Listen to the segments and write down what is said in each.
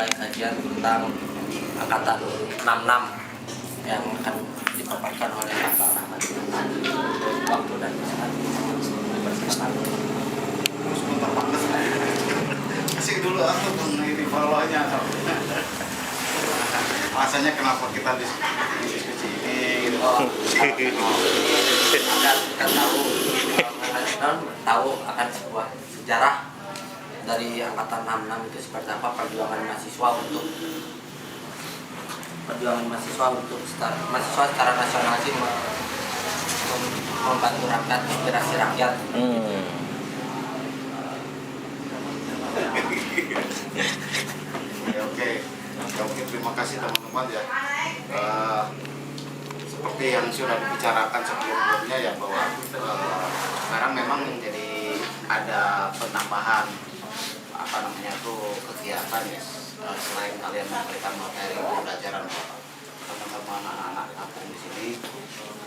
memulai kajian tentang angkatan 66 yang akan dipaparkan oleh Pak Rahmat. Waktu dan kesempatan dipersilakan. Sebentar banget. Kasih dulu aku ini follow-nya. Alasannya kenapa kita diskusi ini gitu. Kita tahu akan sebuah sejarah dari angkatan 66 itu seperti apa perjuangan mahasiswa untuk mahasiswa secara nasional sih membantu rakyat, inspirasi rakyat. Oke, terima kasih teman-teman ya. Seperti yang sudah dibicarakan sebelumnya ya bahwa sekarang memang menjadi ada penambahan kegiatan ya, selain kalian memberikan materi pembelajaran teman-teman anak-anak kampung di sini,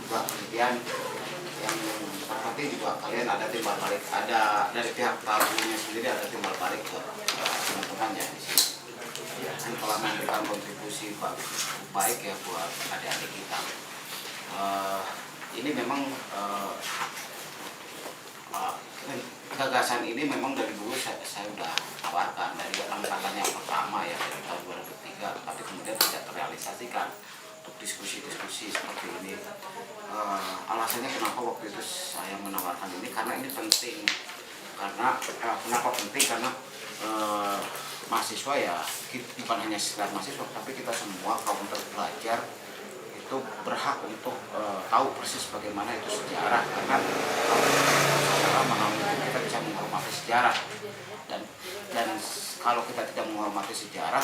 juga kemudian yang terpenting juga kalian ada timbal balik, ada dari pihak tabunya sendiri ada timbal balik buat teman-teman ya di sini. Dan telah memberikan kontribusi baik ya buat adik-adik kita. Ini memang gagasan ini memang dari dulu saya sudah tawarkan dari angkatan yang pertama ya dari tahun 2003, tapi kemudian tidak terrealisasikan untuk diskusi-diskusi seperti ini. Alasannya kenapa waktu itu saya menawarkan ini karena ini penting, karena kenapa penting karena mahasiswa ya bukan hanya sekedar mahasiswa, tapi kita semua kaum terpelajar itu berhak untuk tahu persis bagaimana itu sejarah, karena kita bisa menghormati sejarah dan kalau kita tidak menghormati sejarah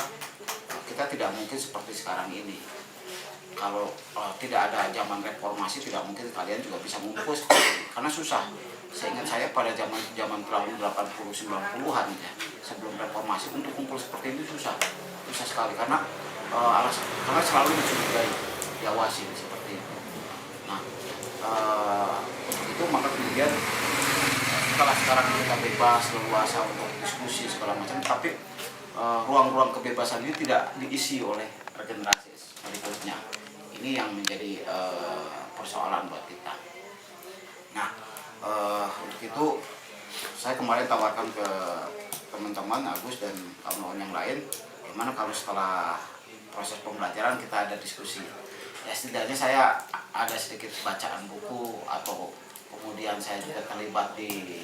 kita tidak mungkin seperti sekarang ini. Kalau tidak ada zaman reformasi tidak mungkin kalian juga bisa mengumpul karena susah. Seingat saya pada zaman tahun 80-90-an ya, sebelum reformasi untuk kumpul seperti ini susah sekali karena selalu dicurigai, diawasi seperti itu. Nah, itu maka kemudian setelah sekarang kita bebas, leluasa untuk diskusi segala macam, tapi ruang-ruang kebebasan ini tidak diisi oleh regenerasi berikutnya. Ini yang menjadi persoalan buat kita. Nah, untuk itu saya kemarin tawarkan ke teman-teman Agus dan kawan-kawan yang lain, gimana kalau setelah proses pembelajaran kita ada diskusi. Ya setidaknya saya ada sedikit bacaan buku atau kemudian saya juga terlibat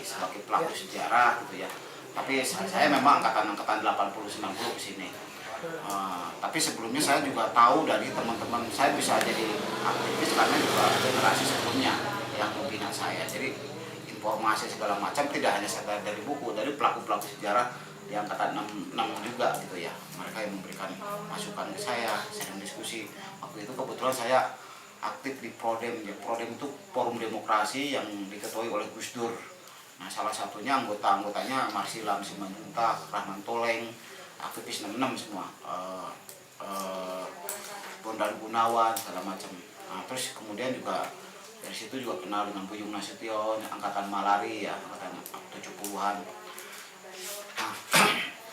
sebagai pelaku sejarah gitu ya. Tapi saya memang angkatan 80-90 ke sini. Tapi sebelumnya saya juga tahu dari teman-teman saya bisa jadi aktivis karena juga generasi sebelumnya yang membina saya. Jadi informasi segala macam tidak hanya sekedar dari buku, dari pelaku-pelaku sejarah di angkatan 66 juga gitu ya. Mereka yang memberikan masukan ke saya, sering diskusi. Waktu itu kebetulan saya aktif di Prodem. Ya, Prodem itu forum demokrasi yang diketuai oleh Gus Dur. Nah, salah satunya anggotanya Marsilam Simanjuntak, Rahman Toleng, aktivis 66 semua, Bondan Gunawan segala macam. Nah, terus kemudian juga dari situ juga kenal dengan Buyung Nasution, angkatan Malari ya, angkatan 70-an.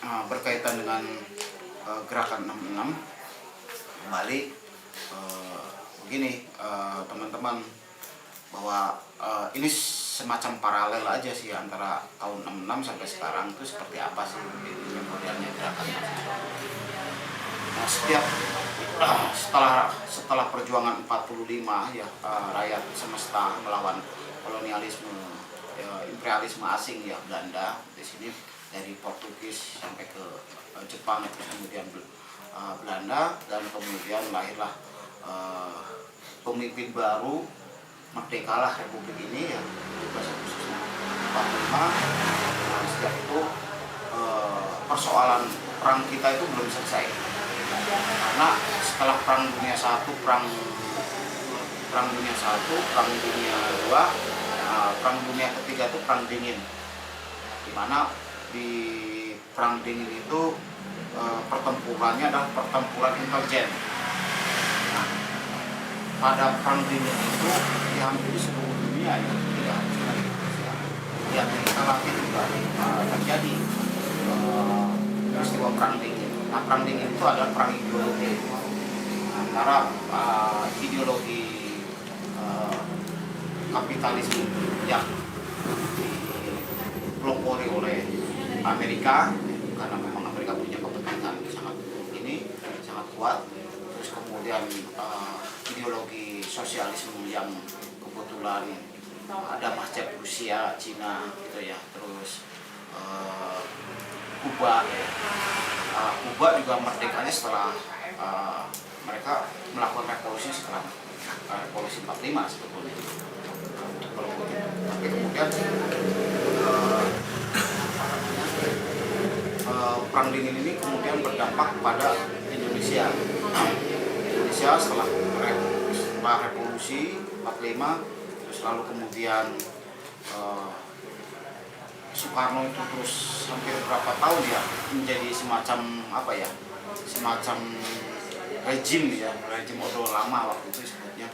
Nah, berkaitan dengan gerakan 66 kembali begini teman-teman, bahwa ini semacam paralel aja sih antara tahun 66 sampai sekarang itu seperti apa sih memorialnya gerakan mahasiswa. Nah, setelah perjuangan 45 ya, rakyat semesta melawan kolonialisme, imperialisme asing ya, Belanda di sini dari Portugis sampai ke Jepang, terus kemudian Belanda, dan kemudian lahirlah pemimpin baru, merdekalah Republik ini ya 17 Agustus 45. Nah, sejak itu persoalan perang kita itu belum selesai karena setelah Perang Dunia I, Perang Dunia I, Perang Dunia II, Perang Dunia ketiga itu Perang Dingin, dimana di Perang Dingin itu pertempurannya adalah pertempuran intelijen. Nah, pada Perang Dingin itu di hampir seluruh dunia ya, tidak hanya di Indonesia, di Amerika Latin juga terjadi peristiwa Perang Dingin. Nah, perang dingin itu adalah perang ideologi antara ideologi kapitalisme yang dipelopori oleh Amerika, karena memang Amerika punya kepentingan sangat kuat. Terus kemudian ideologi sosialisme yang kebetulan ada macet Rusia, Cina gitu ya. Terus Kuba, Kuba juga merdekanya setelah mereka melakukan revolusi setelah revolusi 45 sebetulnya. Tapi kemudian perang dingin ini kemudian berdampak pada Indonesia. Indonesia setelah revolusi 45, terus lalu kemudian Soekarno itu terus hampir berapa tahun ya menjadi semacam semacam rejim Orde Lama waktu itu sebetulnya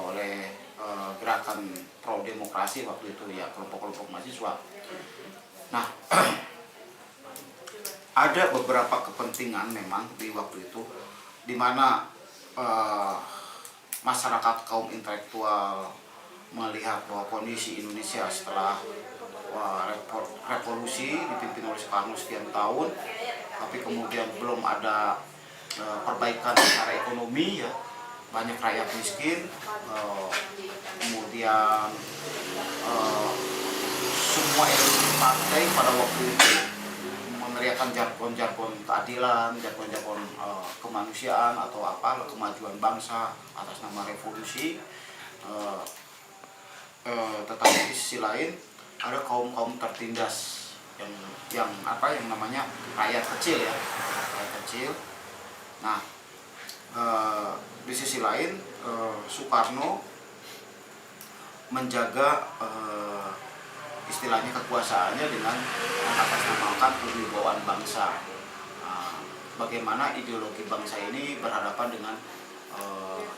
oleh gerakan pro demokrasi waktu itu ya, kelompok-kelompok mahasiswa. Nah, ada beberapa kepentingan memang di waktu itu di mana masyarakat kaum intelektual melihat bahwa kondisi Indonesia setelah revolusi dipimpin oleh Soekarno sekian tahun, tapi kemudian belum ada perbaikan secara ekonomi ya, banyak rakyat miskin, kemudian semua elit partai pada waktu itu meneriakan jargon-jargon keadilan, jargon-jargon kemanusiaan atau kemajuan bangsa atas nama revolusi. Tetapi di sisi lain ada kaum tertindas yang namanya rakyat kecil ya, rakyat kecil. Nah, di sisi lain Soekarno menjaga istilahnya kekuasaannya dengan mengatasnamakan kewibawaan bangsa. Bagaimana ideologi bangsa ini berhadapan dengan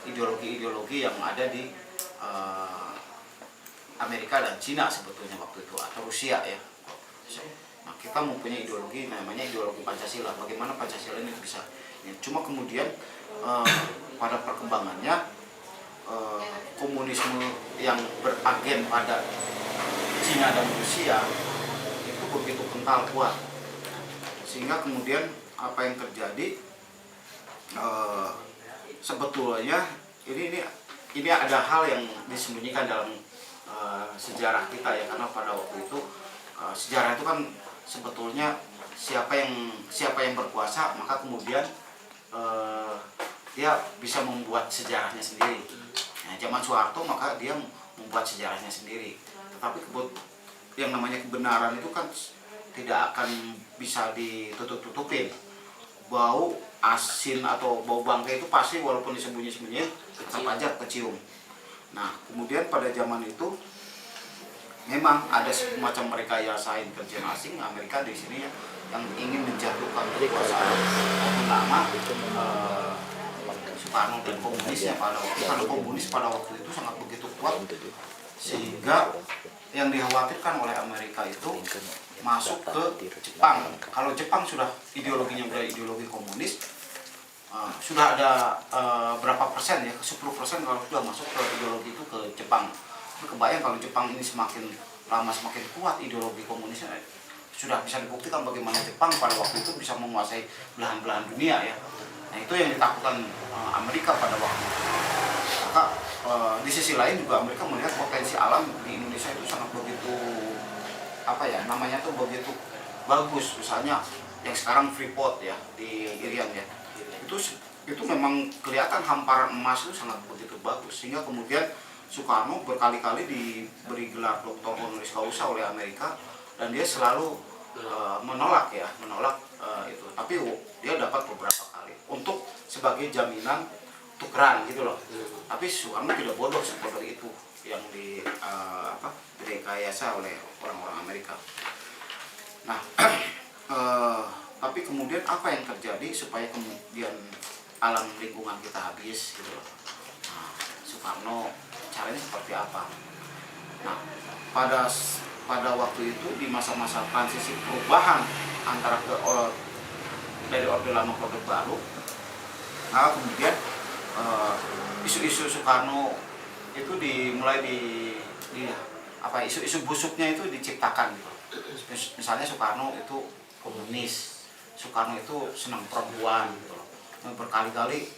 ideologi-ideologi yang ada di Amerika dan Cina sebetulnya waktu itu, atau Rusia ya. Nah, kita mempunyai ideologi namanya ideologi Pancasila. Bagaimana Pancasila ini bisa? Ya, cuma kemudian pada perkembangannya komunisme yang beragen pada Cina dan Rusia itu begitu kental kuat, sehingga kemudian apa yang terjadi sebetulnya ini ada hal yang disembunyikan dalam sejarah kita ya, karena pada waktu itu sejarah itu kan sebetulnya siapa yang berkuasa maka kemudian dia bisa membuat sejarahnya sendiri. Nah, zaman Soeharto maka dia membuat sejarahnya sendiri. Tetapi yang namanya kebenaran itu kan tidak akan bisa ditutup-tutupin. Bau asin atau bau bangkai itu pasti walaupun disembunyi-sembunyi tetap aja kecium. Nah, kemudian pada zaman itu memang ada semacam rekayasa intelijen asing Amerika di sini yang ingin menjatuhkan kekuasaan lama Soekarno dan komunisnya pada waktu itu. Karena komunis pada waktu itu sangat begitu kuat sehingga yang dikhawatirkan oleh Amerika itu masuk ke Jepang. Kalau Jepang sudah ideologinya sudah ideologi komunis, sudah ada berapa persen ya, 10% kalau sudah masuk ke ideologi itu ke Jepang. Kebayang kalau Jepang ini semakin lama semakin kuat ideologi komunisnya, sudah bisa dibuktikan bagaimana Jepang pada waktu itu bisa menguasai belahan-belahan dunia ya. Nah, itu yang ditakutkan Amerika pada waktu itu. Maka di sisi lain juga Amerika melihat potensi alam di Indonesia itu sangat begitu begitu bagus. Misalnya yang sekarang Freeport ya di Irian ya, itu memang kelihatan hamparan emas itu sangat begitu bagus, sehingga kemudian Soekarno berkali-kali diberi gelar doktor honoris causa oleh Amerika dan dia selalu menolak itu. Tapi dia dapat beberapa kali untuk sebagai jaminan tukeran gitu loh. Tapi Soekarno tidak bodoh seperti itu yang direkayasa oleh orang-orang Amerika. Nah, tapi kemudian apa yang terjadi supaya kemudian alam lingkungan kita habis gitu loh. Nah, Soekarno caranya seperti apa? Nah, pada waktu itu di masa-masa transisi perubahan antara dari Orde Lama ke Orde Baru. Nah kemudian isu-isu Soekarno itu dimulai isu-isu busuknya itu diciptakan gitu. Misalnya Soekarno itu komunis, Soekarno itu senang perempuan gitu loh. Nah, berkali-kali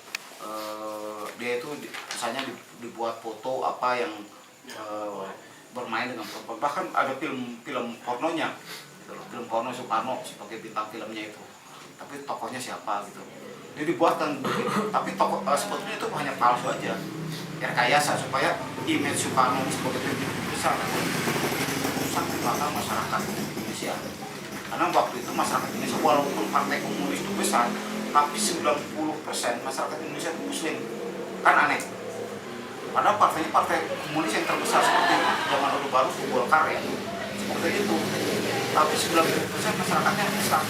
dia itu misalnya dibuat foto apa yang bermain dengan perempuan, bahkan ada film pornonya gitu loh, film porno Soekarno sebagai bintang filmnya itu, tapi tokohnya siapa gitu. Dia dibuatkan begitu, tapi tokoh sebetulnya itu hanya palsu aja, rekayasa supaya image Soekarno sebagai pemimpin besar rusak di mata masyarakat Indonesia. Karena waktu itu masyarakat Indonesia walaupun partai komunis itu besar, tapi 90% masyarakat Indonesia itu Muslim. Kan aneh. Padahal partai komunis yang terbesar seperti zaman Orde Baru itu Golkar ya, seperti itu. Tapi 90% masyarakatnya Islam.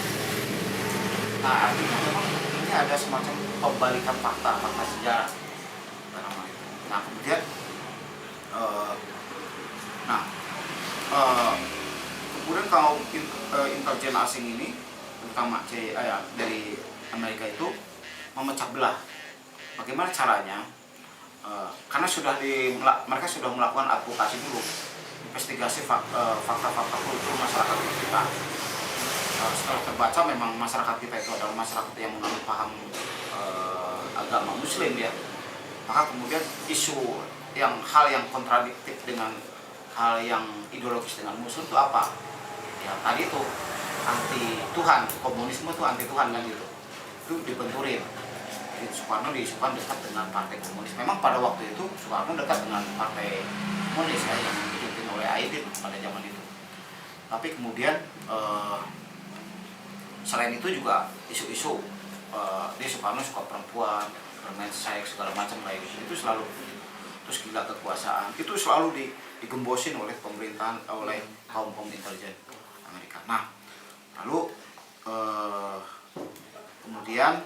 Nah artinya memang ini ada semacam pembalikan fakta sejarah. Nah kemudian kemudian kalau intelijen asing ini, terutama CIA dari Amerika itu memecah belah. Bagaimana caranya? Karena mereka sudah melakukan advokasi dulu, investigasi fakta-fakta kultur masyarakat kita. Setelah terbaca memang masyarakat kita itu adalah masyarakat yang menganut paham agama Muslim ya. Maka kemudian hal yang kontradiktif dengan hal yang ideologis dengan Muslim itu apa? Ya tadi itu anti Tuhan, komunisme itu anti Tuhan kan gitu. Itu dibenturin. Jadi Soekarno diisukan dekat dengan partai komunis. Memang pada waktu itu Soekarno dekat dengan partai komunis ya, yang dipimpin oleh Aidit pada zaman itu. Tapi kemudian selain itu juga isu-isu dia Soekarno suka perempuan, bermain seks segala macam kayak gitu. Itu selalu, terus gila kekuasaan itu selalu digembosin oleh pemerintahan, oleh kaum intelijen Amerika. Nah lalu kemudian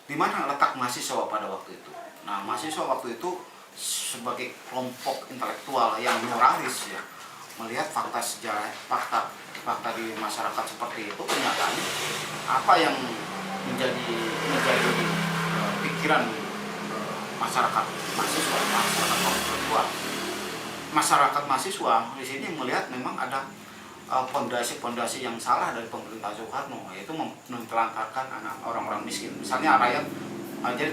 di mana letak mahasiswa pada waktu itu? Nah mahasiswa waktu itu sebagai kelompok intelektual yang moralis ya, melihat fakta sejarah, fakta di masyarakat seperti itu, kenyataannya apa yang menjadi pikiran masyarakat mahasiswa di sini melihat memang ada pondasi yang salah dari pemerintah Soekarno, yaitu menelantarkan orang-orang miskin. Misalnya rakyat, jadi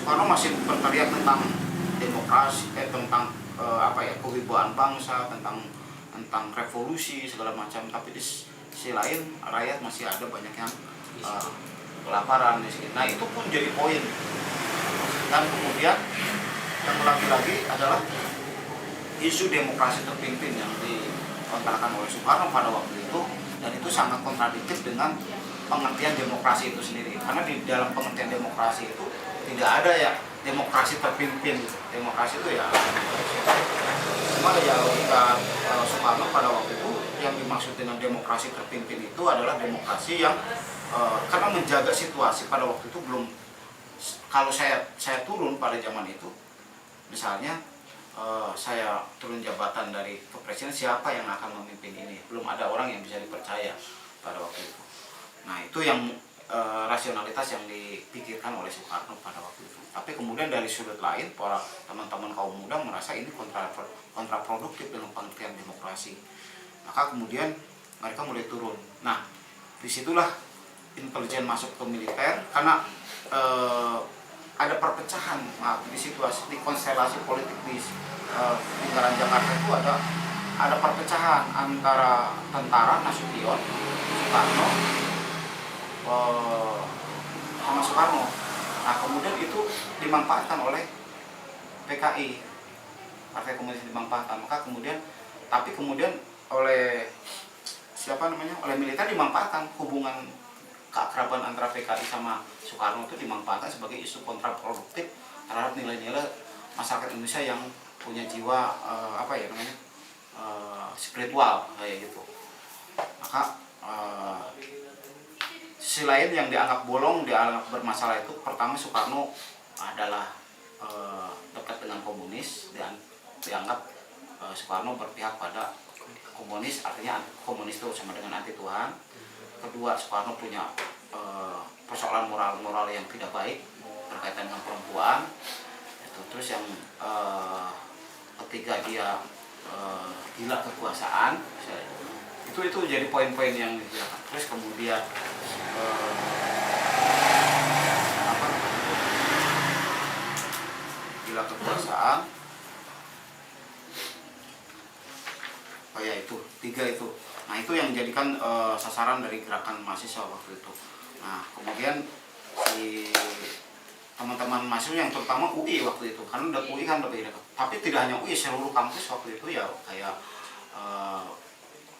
Soekarno masih berteriak tentang demokrasi, tentang kewibawaan bangsa, tentang revolusi segala macam. Tapi di sisi lain rakyat masih ada banyak yang kelaparan, miskin. Nah itu pun jadi poin. Dan kemudian yang lagi-lagi adalah isu demokrasi terpimpin yang dikontrakan oleh Soekarno pada waktu itu, dan itu sangat kontradiktif dengan pengertian demokrasi itu sendiri. Karena di dalam pengertian demokrasi itu tidak ada ya demokrasi terpimpin. Demokrasi itu ya cuma ya logika Soekarno pada waktu itu yang dimaksud dengan demokrasi terpimpin itu adalah demokrasi yang karena menjaga situasi pada waktu itu belum. Kalau saya turun pada zaman itu, misalnya saya turun jabatan dari kepresiden, siapa yang akan memimpin ini? Belum ada orang yang bisa dipercaya pada waktu itu. Nah itu yang rasionalitas yang dipikirkan oleh Soekarno pada waktu itu. Tapi kemudian dari sudut lain, para teman-teman kaum muda merasa ini kontraproduktif dengan pengertian demokrasi. Maka kemudian mereka mulai turun. Nah disitulah intelijen masuk ke militer, karena ada perpecahan di situasi, di konstelasi politik di lingkaran Jakarta itu ada perpecahan antara tentara Nasution, Soekarno, sama Soekarno. Nah kemudian itu dimanfaatkan oleh PKI, Partai Komunis dimanfaatkan. Maka kemudian, tapi kemudian oleh oleh militer dimanfaatkan hubungan keakraban antara PKI sama Soekarno itu dimanfaatkan sebagai isu kontraproduktif terhadap nilai-nilai masyarakat Indonesia yang punya jiwa spiritual kayak gitu. Maka sisi lain yang dianggap bolong, dianggap bermasalah itu, pertama Soekarno adalah dekat dengan komunis, dan dianggap Soekarno berpihak pada komunis, artinya komunis itu sama dengan anti Tuhan. kedua Soekarno punya persoalan moral yang tidak baik berkaitan dengan perempuan. Terus yang ketiga dia gila kekuasaan. Itu jadi poin-poin yang digunakan. Terus kemudian gila kekuasaan. Oh ya, itu tiga itu. Nah, itu yang menjadikan sasaran dari gerakan mahasiswa waktu itu. Nah, kemudian si teman-teman mahasiswa yang terutama UI waktu itu, karena UI kan lebih dekat. Tapi tidak hanya UI, seluruh kampus waktu itu ya kayak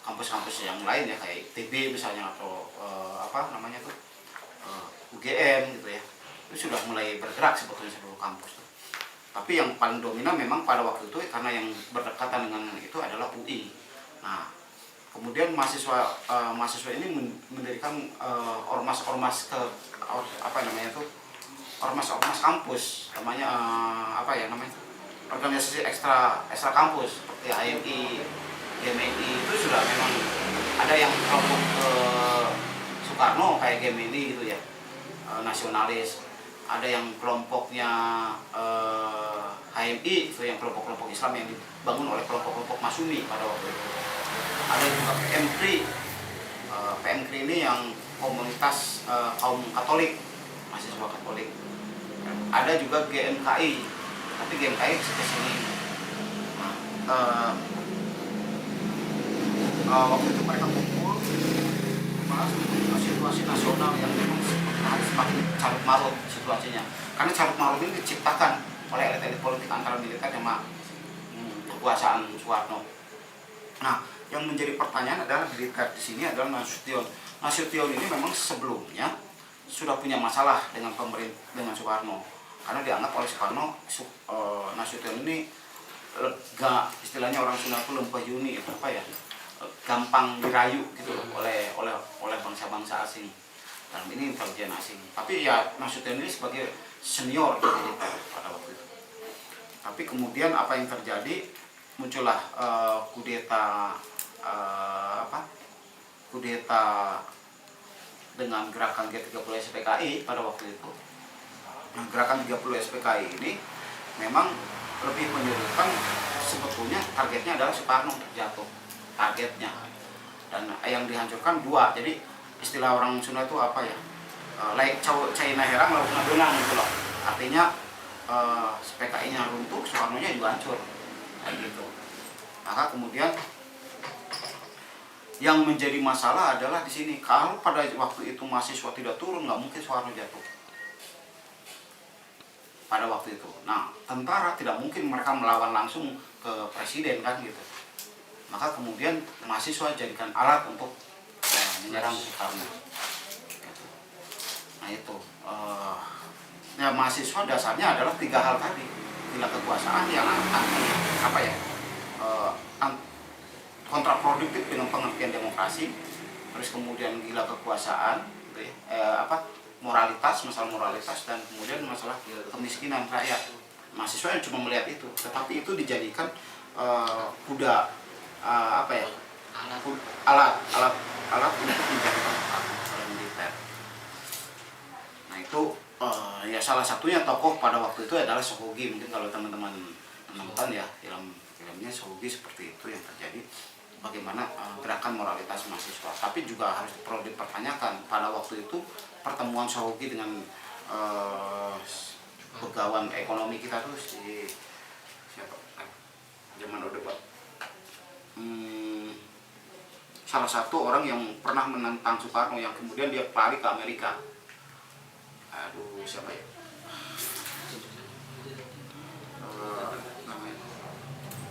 kampus-kampus yang lain ya, kayak ITB misalnya, atau UGM gitu ya, itu sudah mulai bergerak sebetulnya seluruh kampus tuh. Tapi yang paling dominan memang pada waktu itu karena yang berdekatan dengan itu adalah UI. Nah, kemudian mahasiswa ini mendirikan ormas-ormas ormas kampus, namanya organisasi ekstra kampus seperti HMI, GMI. Itu sudah memang ada yang kelompok Soekarno kayak GMI gitu ya, nasionalis. Ada yang kelompoknya HMI, itu yang kelompok-kelompok Islam yang dibangun oleh kelompok-kelompok Masumi pada waktu itu. Ada juga PMKRI ini yang komunitas kaum Katolik, mahasiswa Katolik. Ada juga GMKI, tapi GMKI kesini. Waktu itu mereka kumpul membahas situasi nasional yang memang semakin carut marut situasinya. Karena carut marut ini diciptakan oleh elit-elit politik antara militer sama kekuasaan Soekarno. Nah, yang menjadi pertanyaan adalah militer di sini adalah Nasution. Nasution ini memang sebelumnya sudah punya masalah dengan dengan Soekarno, karena dianggap oleh Soekarno Nasution ini istilahnya orang Sunda itu lempah yuni, gampang dirayu gitu oleh bangsa-bangsa asing, dalam ini intelijen asing. Tapi ya Nasution ini sebagai senior di militer pada waktu itu. Tapi kemudian apa yang terjadi, muncullah kudeta dengan gerakan G30 SPKI pada waktu itu. Nah, gerakan 30 SPKI ini memang lebih menyebutkan sebetulnya targetnya adalah Soekarno jatuh targetnya, dan yang dihancurkan dua. Jadi istilah orang Sunda itu like China herang lalu kena benang gitu loh. Artinya SPKI-nya runtuh, Soekarno-nya juga hancur kayak gitu. Maka kemudian yang menjadi masalah adalah di sini, kalau pada waktu itu mahasiswa tidak turun, nggak mungkin Soekarno jatuh pada waktu itu. Nah, tentara tidak mungkin mereka melawan langsung ke presiden kan gitu. Maka kemudian mahasiswa jadikan alat untuk menyerang Soekarno. Nah itu, mahasiswa dasarnya adalah tiga hal tadi: gila kekuasaan yang kontraproduktif dengan pengertian demokrasi, terus kemudian gila kekuasaan, masalah moralitas, dan kemudian masalah kemiskinan rakyat. Mahasiswa yang cuma melihat itu, tetapi itu dijadikan alat untuk menjadikan oleh militer. Nah itu ya salah satunya tokoh pada waktu itu adalah Sohogi. Mungkin kalau teman-teman menonton ya filmnya Sohogi, seperti itu yang terjadi. Bagaimana gerakan moralitas mahasiswa. Tapi juga harus perlu dipertanyakan pada waktu itu pertemuan Sohogi dengan pegawan ekonomi kita tuh siapa? Zaman Orde Baru. Salah satu orang yang pernah menentang Soekarno yang kemudian dia lari ke Amerika. Aduh, siapa ya?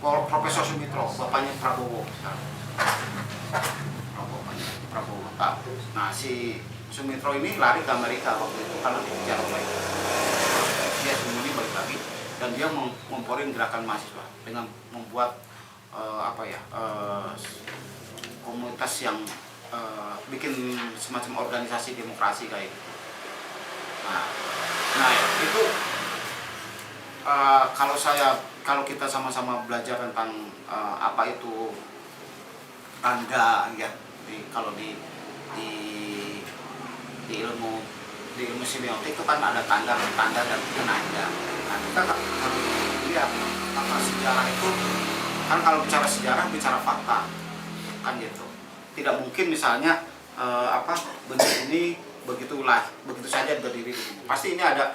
Profesor Sumitro, bapaknya Prabowo sekarang. Prabowo. Nah, si Sumitro ini lari ke Amerika waktu itu karena dikejar oleh dia, sembunyi balik lagi, dan dia memporin gerakan mahasiswa dengan membuat komunitas yang bikin semacam organisasi demokrasi kayak gitu. Nah itu kalau kita sama-sama belajar tentang apa itu tanda ya, kalau di di ilmu semiotik itu kan ada tanda dan penanda. Nah, kita harus lihat apa sejarah itu kan, kalau bicara sejarah bicara fakta kan gitu. Tidak mungkin misalnya benda ini begitu saja berdiri begini. Pasti ini ada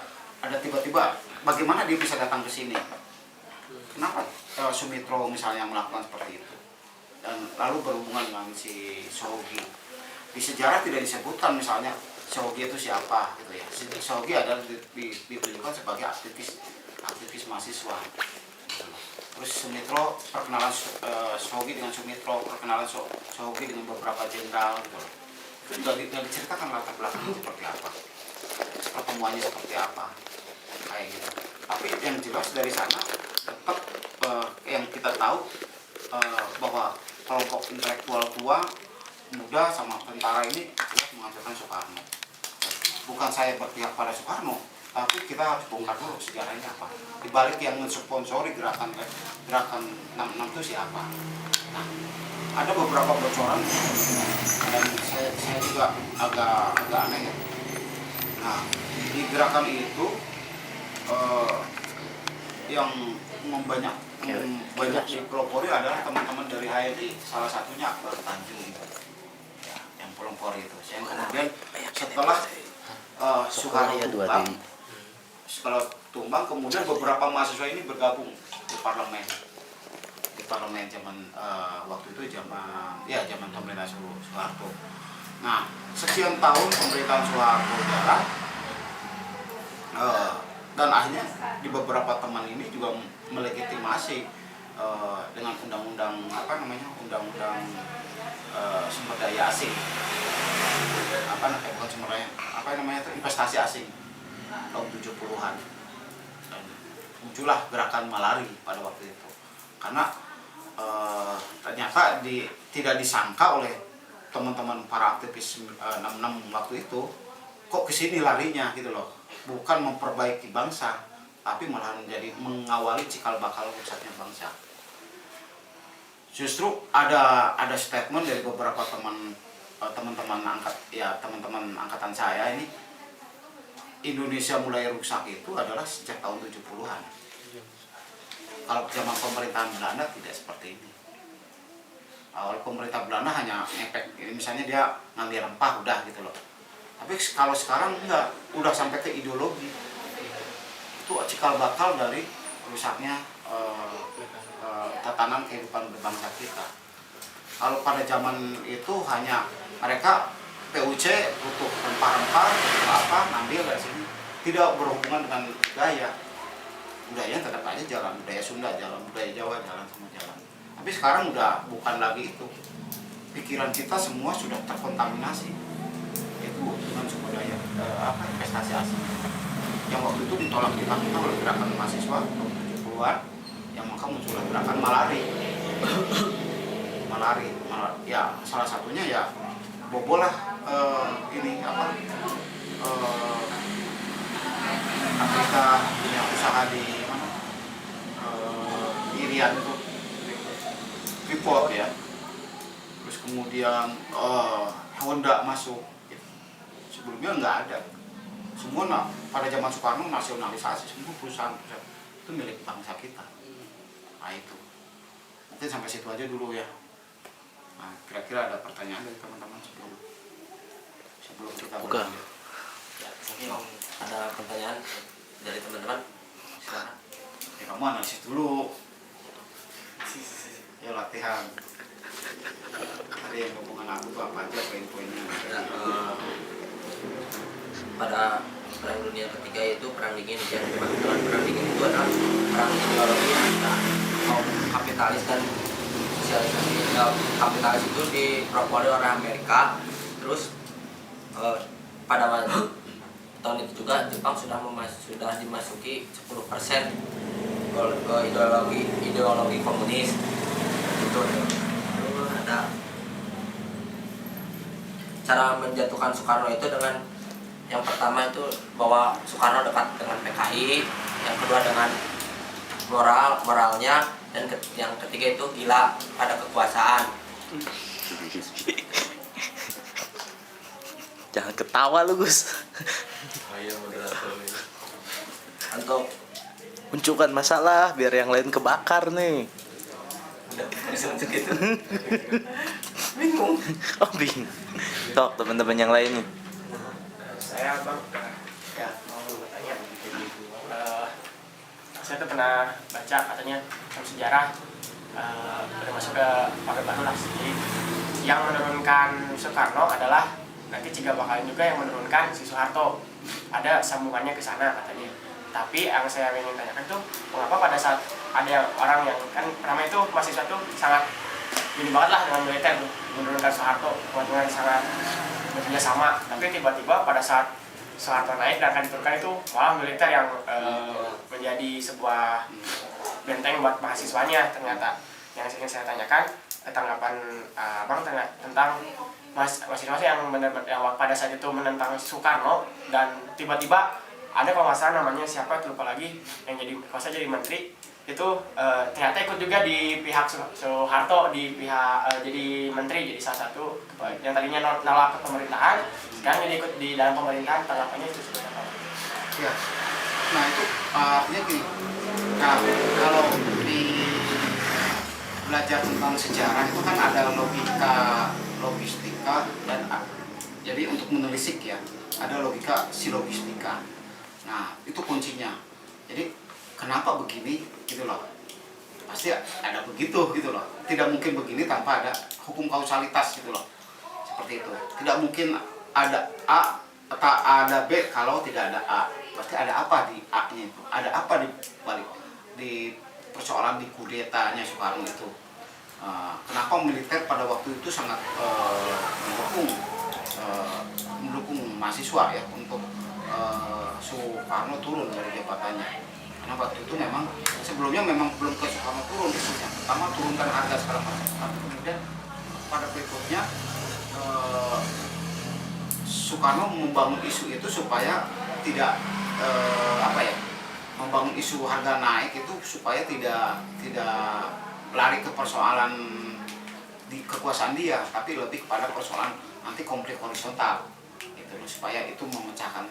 tiba-tiba bagaimana dia bisa datang ke sini. Kenapa Sumitro misalnya melakukan seperti itu, dan lalu berhubungan dengan si Shogi. Di sejarah tidak disebutkan misalnya Shogi itu siapa gitu ya. Shogi adalah ditunjukkan sebagai aktivis mahasiswa. Terus Sumitro, perkenalan Shogi dengan Sumitro, perkenalan Shogi dengan beberapa jenderal gitu. Itu tidak diceritakan latar belakangnya seperti apa, pertemuannya seperti apa, kayak gitu. Tapi yang jelas dari sana tetap yang kita tahu bahwa kelompok intelektual tua, muda sama tentara ini jelas menghancurkan Soekarno. Bukan saya berpihak pada Soekarno, tapi kita harus bongkar dulu sejarahnya apa. Di balik yang mensponsori gerakan 66 itu siapa. Nah, ada beberapa bocoran dan saya juga agak aneh ya. Nah, di gerakan itu yang banyak dipelopori adalah teman-teman dari HMI, salah satunya Akbar Tanjung ya, yang pelopori itu. Yang kemudian setelah Soekarno tumbang, kemudian beberapa mahasiswa ini bergabung di parlemen zaman waktu itu zaman pemerintahan Soeharto. Nah, sekian tahun pemerintahan Soeharto jalan, dan akhirnya di beberapa teman ini juga melegitimasi dengan undang-undang sumber daya asing, bukan sumber daya, investasi asing tahun 70-an. Dan muncullah gerakan Malari pada waktu itu, karena ternyata tidak disangka oleh teman-teman para aktivis 66 waktu itu, kok kesini larinya gitu loh, bukan memperbaiki bangsa, tapi malah menjadi mengawali cikal bakal rusaknya bangsa. Justru ada statement dari beberapa teman-teman angkatan saya ini, Indonesia mulai rusak itu adalah sejak tahun 70-an. Kalau zaman pemerintahan Belanda tidak seperti ini. Awal pemerintah Belanda hanya ngepek, misalnya dia ngambil rempah udah gitu loh. Tapi kalau sekarang enggak, udah sampai ke ideologi. Itu cikal bakal dari rusaknya tatanan kehidupan berbangsa kita. Kalau pada zaman itu hanya mereka PUC butuh rempah-rempah ngambil dari sini, tidak berhubungan dengan budaya tetap aja jalan, budaya Sunda jalan, budaya Jawa jalan, semua jalan. Tapi sekarang udah bukan lagi itu, pikiran kita semua sudah terkontaminasi itu dengan sumber daya investasi asing yang waktu itu ditolak oleh gerakan mahasiswa tahun 70-an, yang maka muncullah gerakan Malari ya, salah satunya ya bobolah Afrika punya usaha di Irian itu, Freeport ya, terus kemudian Honda masuk, sebelumnya nggak ada. Semua pada zaman Soekarno nasionalisasi, semua perusahaan itu milik bangsa kita. Nah itu mungkin sampai situ aja dulu ya. Nah, kira-kira ada pertanyaan dari teman-teman sebelum kita berlanjut? Ya, mungkin ada pertanyaan dari teman-teman, silakan. Ya, kamu analisis dulu. Ya, latihan. Tadi yang hubungan aku tuh apa aja poin-poinnya? Ya, pada Perang Dunia Ketiga itu perang dingin, yang dimaksudkan perang dingin itu adalah perang ideologi antara kaum kapitalis dan sosialisasi. Kapitalis itu dipropori oleh Amerika, terus pada tahun itu juga Jepang sudah dimasuki 10% ke ideologi komunis gitu. Lalu ada cara menjatuhkan Soekarno itu dengan yang pertama itu bahwa Soekarno dekat dengan PKI, yang kedua dengan moralnya, dan yang ketiga itu gila pada kekuasaan. Jangan ketawa lu, Gus. Ayo moderator ini. Untuk Munculkan masalah biar yang lain kebakar nih. gitu. Bingung. Oh, bingung. Sok teman-teman yang lain nih. Saya bang, ya mau bertanya. Saya tuh pernah baca katanya dalam sejarah udah masuk ke Orde Baru lah. Jadi yang menurunkan Soekarno adalah nanti Ciga bakalan juga yang menurunkan si Soeharto. Ada sambungannya ke sana katanya. Tapi yang saya ingin tanyakan tuh, mengapa pada saat ada orang yang kan pertama itu mahasiswa tuh sangat ini banget lah dengan militer tuh, menurunkan Soeharto, dengan sangat bekerja sama. Tapi tiba-tiba pada saat Soeharto naik dan akan diturunkan itu malah militer yang menjadi sebuah benteng buat mahasiswanya. Ternyata yang ingin saya tanyakan tanggapan abang tentang mahasiswa yang benar-benar pada saat itu menentang Soekarno dan tiba-tiba ada kalau nggak salah namanya siapa lupa lagi yang jadi kuasa jadi menteri itu ternyata ikut juga di pihak Soeharto di pihak jadi menteri, jadi salah satu yang tadinya nolak ke pemerintahan sekarang jadi ikut di dalam pemerintahan. Tanggapannya itu seperti apa? Ya, nah itu artinya gini. Nah, kalau di belajar tentang sejarah itu kan ada logika, logistika dan jadi untuk menelisik ya ada logika silogistika. Nah itu kuncinya. Jadi kenapa begini gitu loh, pasti ada begitu gitu loh. Tidak mungkin begini tanpa ada hukum kausalitas gitu loh, seperti itu. Tidak mungkin ada A atau ada B kalau tidak ada A. Pasti ada apa di A-nya itu, ada apa di balik di persoalan di kudetanya Soekarno itu. Kenapa militer pada waktu itu sangat mendukung mahasiswa ya untuk Soekarno turun dari jabatannya, karena waktu itu memang sebelumnya memang belum ke Soekarno turun isunya. Pertama turunkan harga segala macam, tapi kemudian pada berikutnya Soekarno membangun isu itu supaya tidak membangun isu harga naik itu supaya tidak lari ke persoalan di kekuasaan dia, tapi lebih kepada persoalan nanti konflik horizontal gitu, supaya itu memecah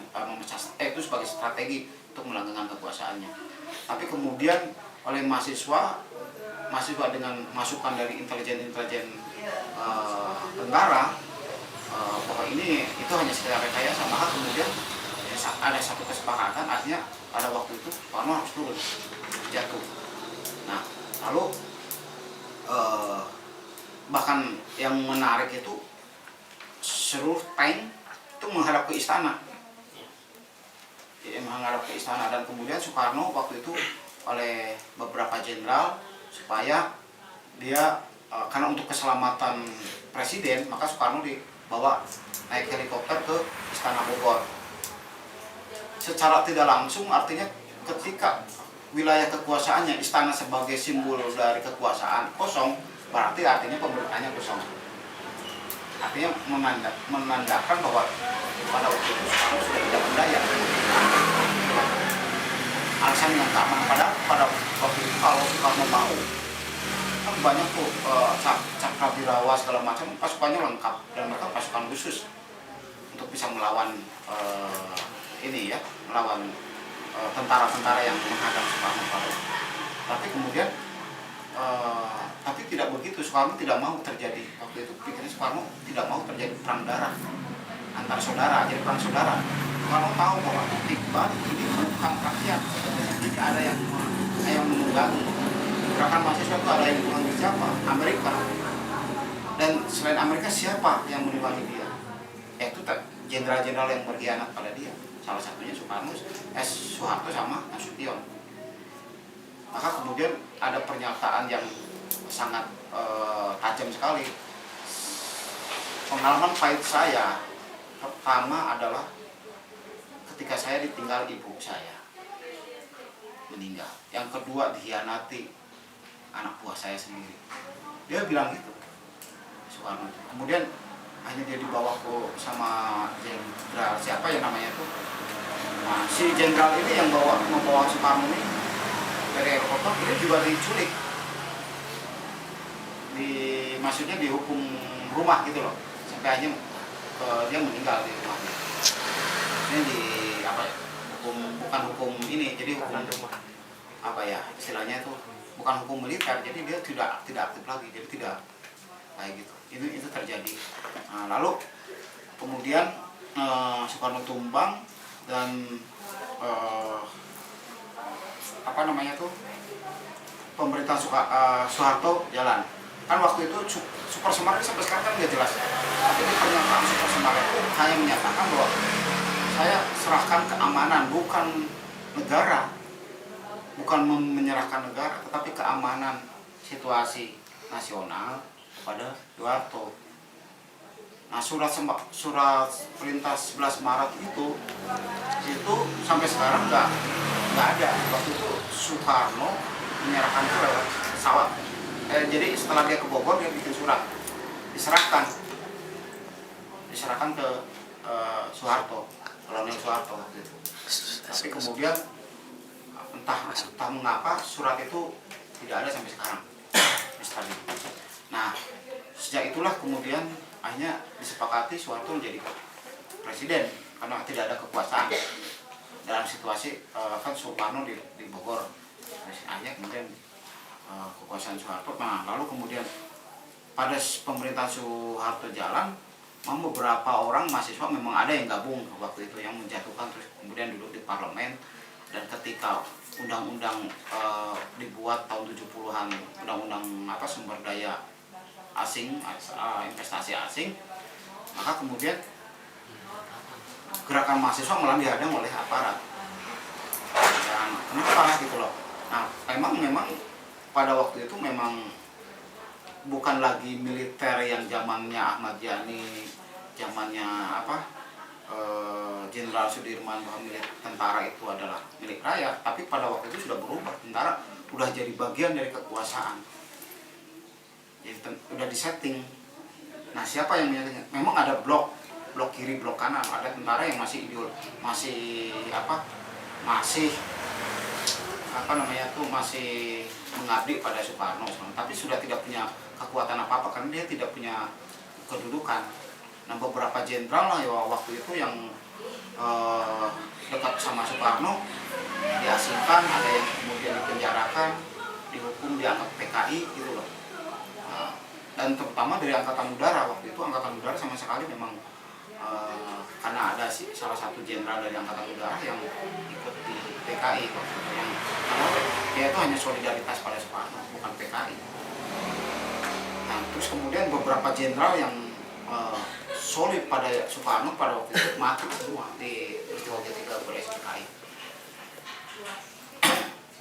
itu sebagai strategi untuk melanggengkan kekuasaannya. Tapi kemudian oleh mahasiswa dengan masukan dari intelijen negara bahwa ini itu hanya sekedar rekayasa, maka kemudian ada satu kesepakatan, artinya pada waktu itu Soekarno harus turun jatuh. Nah lalu bahkan yang menarik itu seluruh tank itu menghadap ke istana. Jadi menghadap ke istana, dan kemudian Soekarno waktu itu oleh beberapa jenderal supaya dia karena untuk keselamatan presiden, maka Soekarno dibawa naik helikopter ke Istana Bogor. Secara tidak langsung artinya ketika wilayah kekuasaannya istana sebagai simbol dari kekuasaan kosong, berarti artinya pemerintahnya kosong. Artinya menandakan bahwa pada waktu itu Soekarno sudah tidak berdaya. Alasan yang keamanan, padahal pada waktu itu kalau Soekarno mau kan banyak tuh Cakrawirawa segala macam, pasukannya lengkap dan mereka pasukan khusus untuk bisa melawan melawan tentara-tentara yang menghadang Soekarno pada waktu itu. Tapi kemudian tapi tidak begitu, Soekarno tidak mau terjadi waktu itu, pikirnya Soekarno tidak mau terjadi perang darah antar saudara, jadi perang saudara. Soekarno tahu bahwa Iqbal ini bukan rakyat, jadi ada yang menunggangi. Gerakan mahasiswa itu ada yang menunggangi siapa? Amerika. Dan selain Amerika siapa yang menunggangi dia? Yaitu jenderal-jenderal yang berkhianat pada dia. Salah satunya Soeharto sama Nasution. Maka kemudian ada pernyataan yang sangat tajam sekali. Pengalaman pahit saya pertama adalah ketika saya ditinggal ibu saya meninggal. Yang kedua dikhianati anak buah saya sendiri. Dia bilang gitu, Soekarno. Kemudian hanya dia dibawa sama jenderal siapa yang namanya itu. Nah, si jenderal ini yang membawa Soekarno ini dari helikopter, ini juga diculik. Maksudnya dihukum rumah gitu loh. Sampai akhirnya dia meninggal di rumah. bukan hukum ini, jadi hukum apa ya istilahnya itu bukan hukum militer, jadi dia tidak aktif lagi, jadi tidak kayak gitu. Itu terjadi. Nah, lalu kemudian Soekarno tumbang dan apa namanya tuh pemerintah Soeharto jalan. Kan waktu itu Super Semar sampai sekarang kan nggak jelas. Tapi di pernyataan Super Semar itu hanya menyatakan bahwa saya serahkan keamanan, bukan negara, bukan menyerahkan negara, tetapi keamanan situasi nasional kepada Soeharto. Nah, surat perintah 11 Maret itu sampai sekarang nggak ada. Waktu itu Soekarno menyerahkan itu lewat pesawat. Jadi setelah dia ke Bogor, dia bikin surat, diserahkan ke Soeharto, Kolonel Soeharto gitu. Tapi kemudian entah mengapa surat itu tidak ada sampai sekarang. Nah, sejak itulah kemudian akhirnya disepakati Soeharto menjadi presiden karena tidak ada kekuasaan dalam situasi kan Soekarno di Bogor. Akhirnya kemudian kekuasaan Soeharto. Nah, lalu kemudian pada pemerintahan Soeharto jalan, beberapa orang mahasiswa memang ada yang gabung waktu itu yang menjatuhkan, terus kemudian duduk di parlemen. Dan ketika undang-undang dibuat tahun 70-an, undang-undang sumber daya asing, investasi asing, maka kemudian gerakan mahasiswa malah dihadang oleh aparat. Dan kenapa gitu loh? Nah, memang pada waktu itu memang bukan lagi militer yang zamannya Ahmad Yani, zamannya Jenderal Sudirman, bahwa milik tentara itu adalah milik rakyat. Tapi pada waktu itu sudah berubah, tentara sudah jadi bagian dari kekuasaan. Jadi udah disetting. Nah, siapa yang menyatakan? Memang ada blok kiri, blok kanan. Ada tentara yang masih masih mengabdi pada Soekarno, tapi sudah tidak punya kekuatan apa-apa karena dia tidak punya kedudukan. Nah, beberapa jenderal lah ya waktu itu yang dekat sama Soekarno diasingkan, ada yang kemudian dipenjarakan, dihukum, dianggap PKI gitu loh. Nah, dan terutama dari Angkatan Udara, waktu itu Angkatan Udara sama sekali memang karena ada salah satu jenderal dari Angkatan Udara yang ikut di PKI waktu itu, yang dia itu hanya solidaritas pada Soekarno, bukan PKI. Nah, terus kemudian beberapa jenderal yang solid pada Soekarno pada waktu itu mati semua di peristiwa ketiga PKI.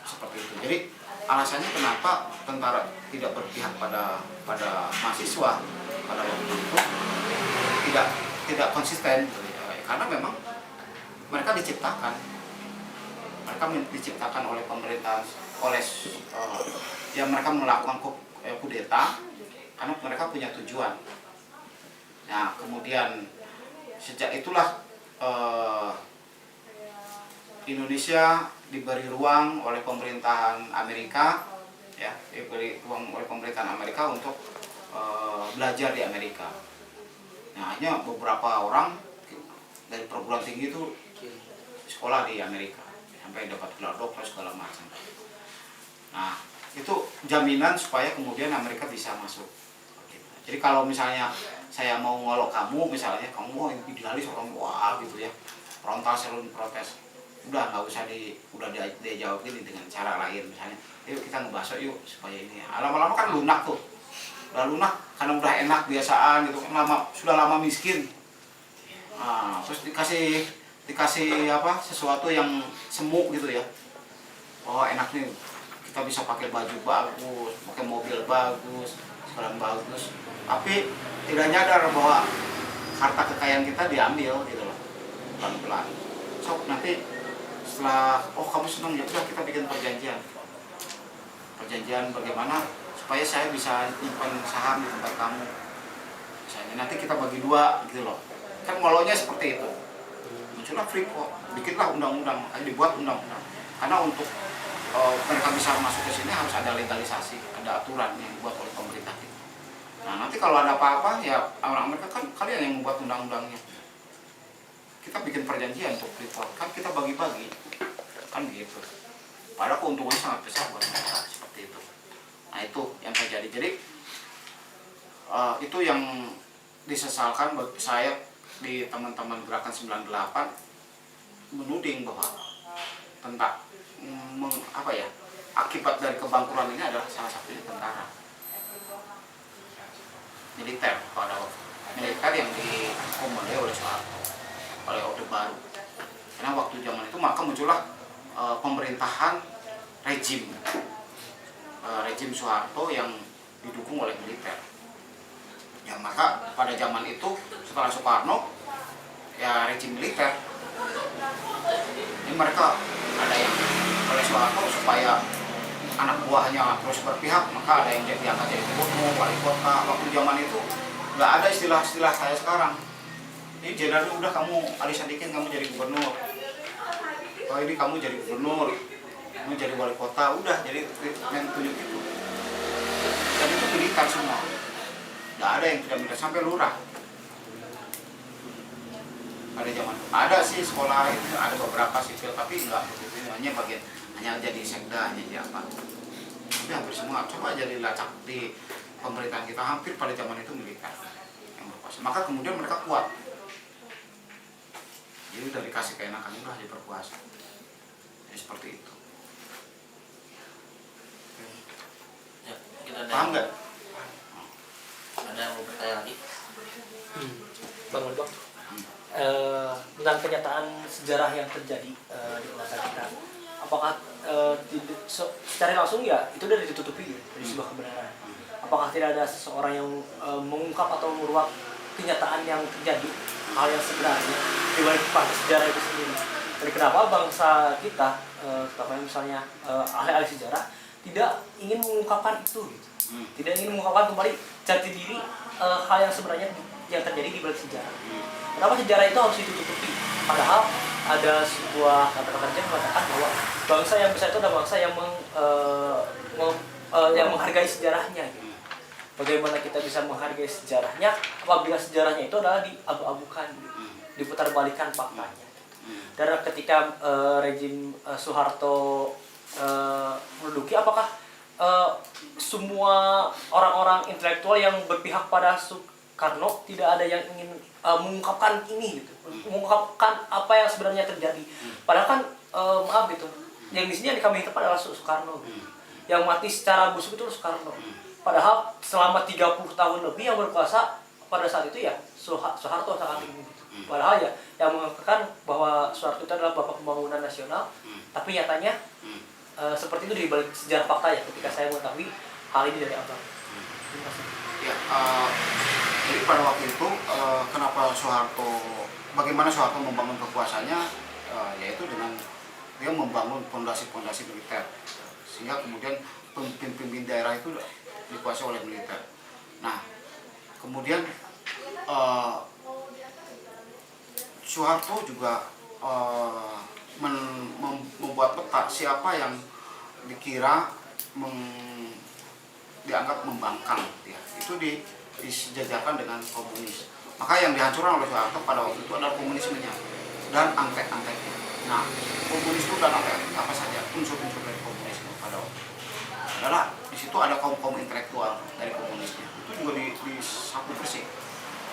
Seperti itu. Jadi alasannya kenapa tentara tidak berpihak pada mahasiswa pada waktu itu tidak konsisten, karena memang mereka diciptakan oleh pemerintahan, yang mereka melakukan kudeta karena mereka punya tujuan. Nah, kemudian sejak itulah Indonesia diberi ruang oleh pemerintahan Amerika, ya, diberi ruang oleh pemerintahan Amerika untuk belajar di Amerika. Nah, hanya beberapa orang dari perguruan tinggi itu sekolah di Amerika sampai dapat gelar doktor segala macam. Nah, itu jaminan supaya kemudian Amerika bisa masuk. Jadi kalau misalnya saya mau ngolok kamu, misalnya kamu mau idealis orang wah gitu ya, frontal selalu protes, udah nggak usah dia jawab ini dengan cara lain, misalnya yuk kita ngebahas yuk supaya ini, lama-lama kan lunak tuh, udah lunak karena udah enak biasaan gitu kan, sudah lama miskin. Nah, terus dikasih sesuatu yang semu gitu ya, oh enak nih kita bisa pakai baju bagus, pakai mobil bagus, sekarang bagus, tapi tidak nyadar bahwa harta kekayaan kita diambil gitu loh, pelan-pelan. So nanti setelah kamu senang ya udah kita bikin perjanjian bagaimana supaya saya bisa nyimpan saham di tempat kamu, misalnya nanti kita bagi dua gitu loh, kan maunya seperti itu. Muncullah Freeport, bikinlah undang-undang, dibuat undang-undang, karena untuk mereka bisa masuk ke sini harus ada legalisasi, ada aturan yang dibuat oleh pemerintah kita. Nah, nanti kalau ada apa-apa ya orang mereka kan kalian yang membuat undang-undangnya. Kita bikin perjanjian untuk Freeport, kan kita bagi-bagi. kan begitu. Padahal keuntungannya sangat besar buat mereka seperti itu. Nah itu yang terjadi. Jadi itu yang disesalkan buat saya di teman-teman gerakan 98 menuding bahwa tentang akibat dari kebangkrutan ini adalah salah satunya tentara militer militer yang dikomandoi oleh Soeharto, oleh Orde Baru. Karena waktu zaman itu maka muncullah pemerintahan rejim Soeharto yang didukung oleh militer. Ya maka pada zaman itu setelah Soekarno ya rejim militer ini mereka ada yang oleh Soeharto supaya anak buahnya terus berpihak, maka ada yang diangkat jadi gubernur, wali kota. Waktu zaman itu nggak ada istilah-istilah kayak sekarang. Ini jenderal udah kamu Ali Sadikin kamu jadi gubernur, oh ini kamu jadi gubernur, kamu jadi wali kota, udah jadi yang tunjuk itu. Dan itu militer semua. Nggak ada yang tidak militer sampai lurah. Pada zaman ada sih sekolah itu ada beberapa sipil tapi nggak begitu, hanya jadi sekda, hanya jadi apa. Tapi hampir semua coba jadi lacak di pemerintahan kita hampir pada zaman itu militer yang berkuasa. Maka kemudian mereka kuat. Jadi udah dikasih keenakan udah jadi berkuasa. Jadi seperti itu. Ya, kita Paham nggak? ada yang mau bertanya lagi? Bang Bang, tentang kenyataan sejarah yang terjadi di masa kita, apakah secara langsung ya itu udah ditutupi dari sebuah kebenaran? Apakah tidak ada seseorang yang mengungkap atau meruak kenyataan yang terjadi, hal yang sebenarnya di balik fakta sejarah itu sendiri? Dan kenapa bangsa kita, terutama misalnya ahli-ahli sejarah, tidak ingin mengungkapkan itu, gitu? Tidak ingin mengungkapkan kembali jati diri hal yang sebenarnya yang terjadi di balik sejarah. Kenapa sejarah itu harus ditutupi? Padahal ada sebuah kata-kata yang mengatakan bahwa bangsa yang besar itu adalah bangsa yang yang menghargai sejarahnya. Gitu. Bagaimana kita bisa menghargai sejarahnya apabila sejarahnya itu adalah diabu-abukan, gitu. Diputarbalikan faktanya. Dan ketika rejim Soeharto menduduki, apakah semua orang-orang intelektual yang berpihak pada Soekarno tidak ada yang ingin mengungkapkan ini gitu, mengungkapkan apa yang sebenarnya terjadi? Padahal kan maaf gitu, yang di sini yang kami hidup adalah Soekarno gitu. Yang mati secara busuk itu Soekarno. Padahal selama 30 tahun lebih yang berkuasa pada saat itu ya Soeharto sangat tinggi gitu. Padahal ya yang mengatakan bahwa Soeharto itu adalah bapak pembangunan nasional, tapi nyatanya seperti itu di balik sejarah fakta ya ketika saya mengetahui hal ini dari abang. Terima kasih. Ya, jadi pada waktu itu bagaimana Soeharto membangun kekuasaannya, yaitu dengan dia membangun fondasi-fondasi militer, sehingga kemudian pemimpin daerah itu dikuasai oleh militer. Nah, kemudian Soeharto juga membuat peta siapa yang dikira dianggap membangkang, ya. Itu disejajarkan dengan komunis. Maka yang dihancurkan oleh Soeharto pada waktu itu adalah komunismenya dan angket-angketnya. Nah, komunisme dan angket apa saja unsur-unsur dari komunisme pada waktu itu adalah di situ ada kaum intelektual dari komunisnya. Itu juga disapu bersih.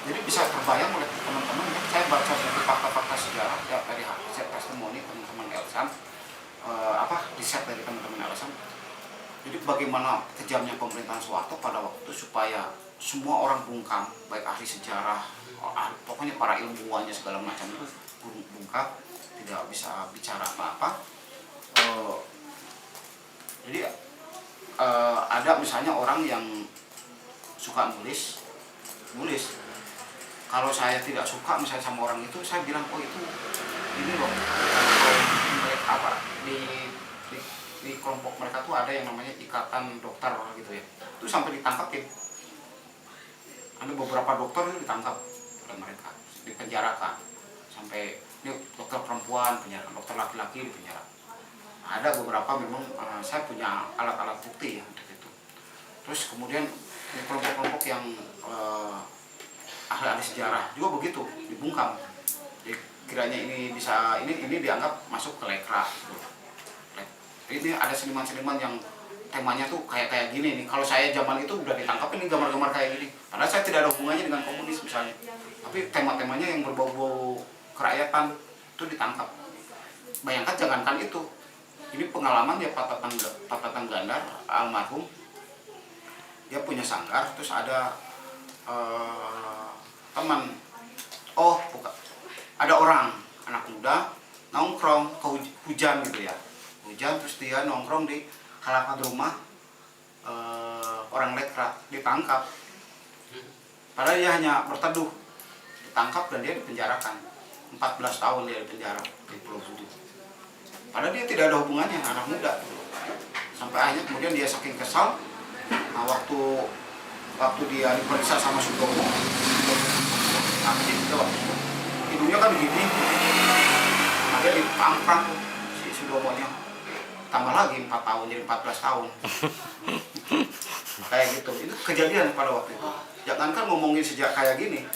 Jadi bisa terbayang oleh teman-teman, saya baca buku fakta-fakta sejarah ya, dari hasil testimoni teman-teman LSAM, riset dari teman-teman LSAM. Jadi bagaimana kejamnya pemerintahan Soeharto pada waktu itu supaya semua orang bungkam, baik ahli sejarah, pokoknya para ilmuwannya segala macam itu bungkam, tidak bisa bicara apa-apa. Jadi ada misalnya orang yang suka nulis. Kalau saya tidak suka misalnya sama orang itu, saya bilang itu ini loh, di kelompok mereka tuh ada yang namanya ikatan dokter gitu ya, itu sampai ditangkapin. Ada beberapa dokter itu ditangkap oleh mereka, dipenjarakan sampai ini dokter perempuan penjara, dokter laki-laki dipenjara. Ada beberapa memang saya punya alat-alat bukti ya untuk itu. Terus kemudian di kelompok-kelompok yang ahli sejarah juga begitu, dibungkam. Jadi kiranya ini bisa ini dianggap masuk ke lekra gitu. Ini ada seniman-seniman yang temanya tuh kayak gini nih. Kalau saya zaman itu udah ditangkap ini gambar-gambar kayak gini. Padahal saya tidak ada hubungannya dengan komunis misalnya. Tapi tema-temanya yang berbau-bau kerakyatan itu ditangkap. Bayangkan jangankan itu. Ini pengalaman ya Pak Tatang Gandar almarhum. Dia punya sanggar, terus ada teman. Oh, bukan. Ada orang anak muda nongkrong hujan gitu ya. Hujan terus dia nongkrong di halaman rumah orang Lekra, ditangkap. Padahal dia hanya berteduh, ditangkap dan dia dipenjarakan 14 tahun dia dipenjara di Pulau Budi. Padahal dia tidak ada hubungannya, anak muda. Sampai akhirnya kemudian dia saking kesal, nah waktu dia diperiksa sama Sudomo, nah itu hidungnya kan begini, nah dia ditampar si Sudomonya, tambah lagi 4 tahun jadi 14 tahun. Kayak gitu, itu kejadian pada waktu itu. Jangankan ngomongin sejak kayak gini,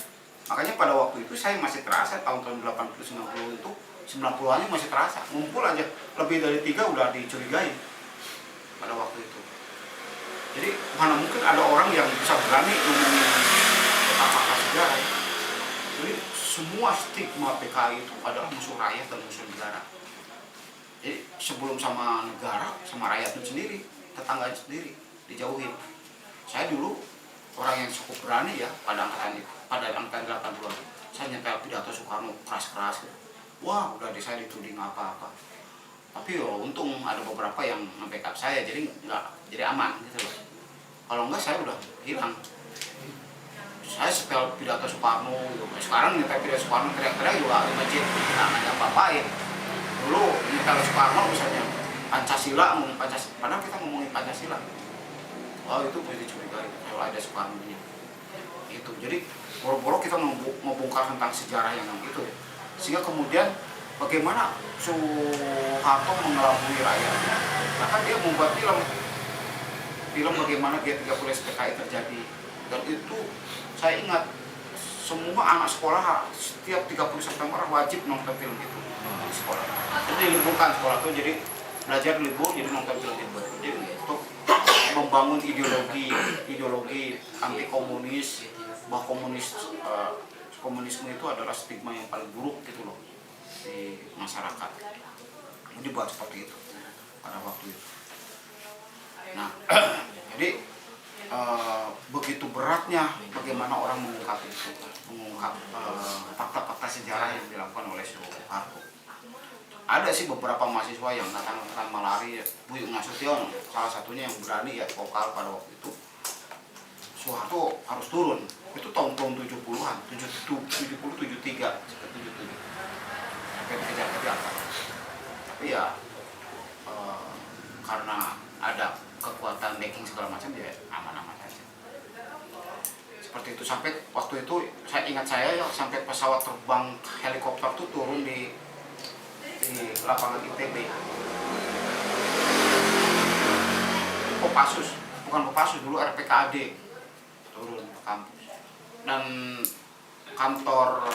makanya pada waktu itu saya masih terasa tahun-tahun 80-90 itu 90-annya masih terasa, ngumpul aja lebih dari 3 udah dicurigai pada waktu itu. Jadi mana mungkin ada orang yang bisa berani ngomongin fakta sejarah. Jadi semua stigma PKI itu adalah musuh rakyat dan musuh negara. Jadi sebelum sama negara, sama rakyat itu sendiri, tetangga sendiri dijauhin. Saya dulu orang yang cukup berani ya pada angkatan 80-an. Saya nyetel pidato Soekarno keras-keras gitu. Wah, udah saya dituding apa-apa. Tapi ya untung ada beberapa yang nge-backup saya, jadi aman gitu loh. Kalau enggak saya udah hilang. Saya setel pidato Soekarno gitu. Sekarang nyetel pidato Soekarno teriak-teriak juga di masjid, nggak apa-apain. Dulu nyetel Soekarno misalnya Pancasila, ngomong Pancasila, padahal kita ngomongin Pancasila. Oh itu boleh dicurigai kalau ada Soekarno-nya. Itu. Jadi boro-boro kita membongkar tentang sejarah yang itu ya. Sehingga kemudian bagaimana Soeharto mengelabui rakyat. Bahkan dia membuat film bagaimana G30 SPKI terjadi. Dan itu saya ingat semua anak sekolah setiap 30 September wajib nonton film itu di sekolah. Jadi diliburkan sekolah itu, jadi belajar libur jadi nonton film itu. Jadi untuk membangun ideologi anti komunis, bahwa komunisme itu adalah stigma yang paling buruk gitu loh di masyarakat. Jadi buat seperti itu pada waktu itu. Nah, jadi begitu beratnya bagaimana orang mengungkap fakta-fakta sejarah yang dilakukan oleh Soeharto. Ada sih beberapa mahasiswa yang datang malari, Bu Nasution salah satunya yang berani ya vokal pada waktu itu. Soeharto harus turun. Itu tahun-tahun 70-an, 70, 73, sampai 77. Sampai dikejar-kejar. Tapi ya karena ada kekuatan backing segala macam ya aman-aman saja. Seperti itu, sampai waktu itu saya sampai pesawat terbang helikopter tuh turun di lapangan ITB. Kopassus, bukan Kopassus dulu, RPKAD turun ke kampus. Dan kantor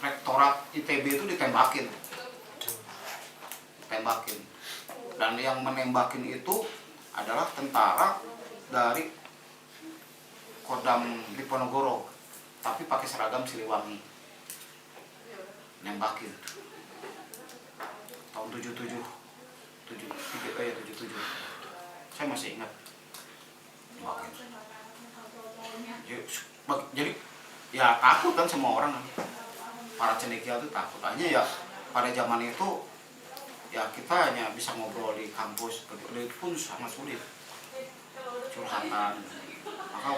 rektorat ITB itu ditembakin. Dan yang menembakin itu adalah tentara dari Kodam Diponegoro, tapi pakai seragam Siliwangi. Nembakin. Tahun 77. Saya masih ingat. Nembakin. Jadi ya takut kan semua orang, para cendekia itu takut. Hanya ya pada zaman itu ya kita hanya bisa ngobrol di kampus, itu pun sangat sulit, curhatan. Maka